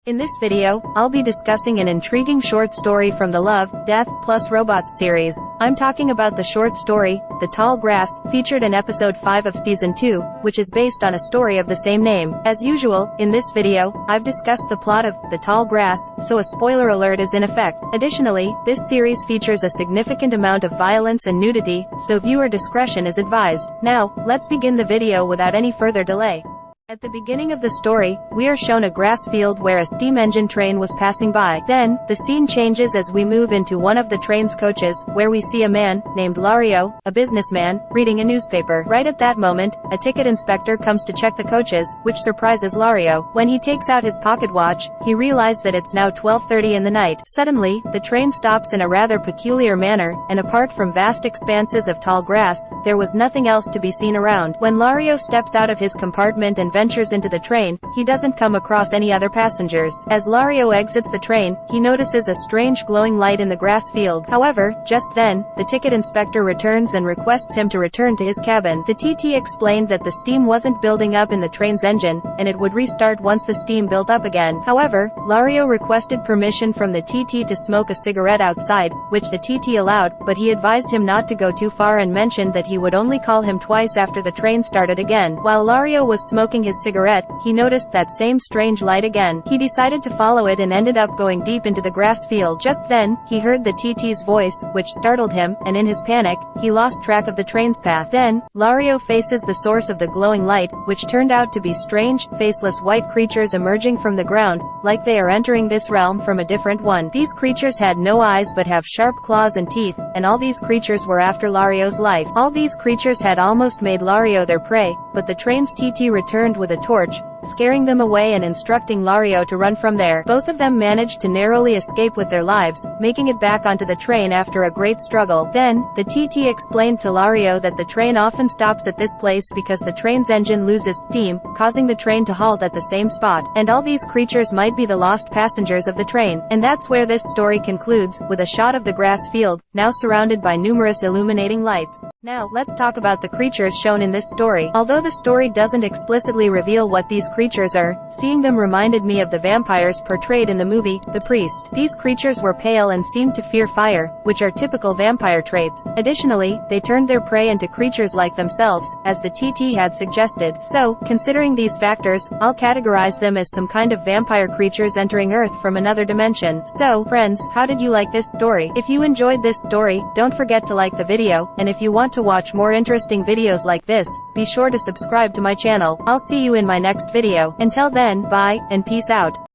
In this video, I'll be discussing an intriguing short story from the Love, Death, plus Robots series. I'm talking about the short story, The Tall Grass, featured in episode 5 of season 2, which is based on a story of the same name. As usual, in this video, I've discussed the plot of The Tall Grass, so a spoiler alert is in effect. Additionally, this series features a significant amount of violence and nudity, so viewer discretion is advised. Now, let's begin the video without any further delay. At the beginning of the story, we are shown a grass field where a steam engine train was passing by. Then, the scene changes as we move into one of the train's coaches, where we see a man, named Lario, a businessman, reading a newspaper. Right at that moment, a ticket inspector comes to check the coaches, which surprises Lario. When he takes out his pocket watch, he realizes that it's now 12:30 in the night. Suddenly, the train stops in a rather peculiar manner, and apart from vast expanses of tall grass, there was nothing else to be seen around. When Lario steps out of his compartment and ventures into the train, he doesn't come across any other passengers. As Lario exits the train, he notices a strange glowing light in the grass field. However, just then, the ticket inspector returns and requests him to return to his cabin. The TT explained that the steam wasn't building up in the train's engine, and it would restart once the steam built up again. However, Lario requested permission from the TT to smoke a cigarette outside, which the TT allowed, but he advised him not to go too far and mentioned that he would only call him twice after the train started again. While Lario was smoking his cigarette, he noticed that same strange light again. He decided to follow it and ended up going deep into the grass field. Just then, he heard the TT's voice, which startled him, and in his panic, he lost track of the train's path. Then, Lario faces the source of the glowing light, which turned out to be strange, faceless white creatures emerging from the ground, like they are entering this realm from a different one. These creatures had no eyes but have sharp claws and teeth, and all these creatures were after Lario's life. All these creatures had almost made Lario their prey, but the train's TT returned with a torch, scaring them away and instructing Lario to run from there. Both of them managed to narrowly escape with their lives, making it back onto the train after a great struggle. Then, the TT explained to Lario that the train often stops at this place because the train's engine loses steam, causing the train to halt at the same spot. And all these creatures might be the lost passengers of the train. And that's where this story concludes, with a shot of the grass field, now surrounded by numerous illuminating lights. Now, let's talk about the creatures shown in this story. Although the story doesn't explicitly reveal what these creatures are, seeing them reminded me of the vampires portrayed in the movie, The Priest. These creatures were pale and seemed to fear fire, which are typical vampire traits. Additionally, they turned their prey into creatures like themselves, as the TT had suggested. So, considering these factors, I'll categorize them as some kind of vampire creatures entering Earth from another dimension. So, friends, how did you like this story? If you enjoyed this story, don't forget to like the video, and if you want to watch more interesting videos like this, be sure to subscribe to my channel. I'll see you in my next video. Until then, bye, and peace out.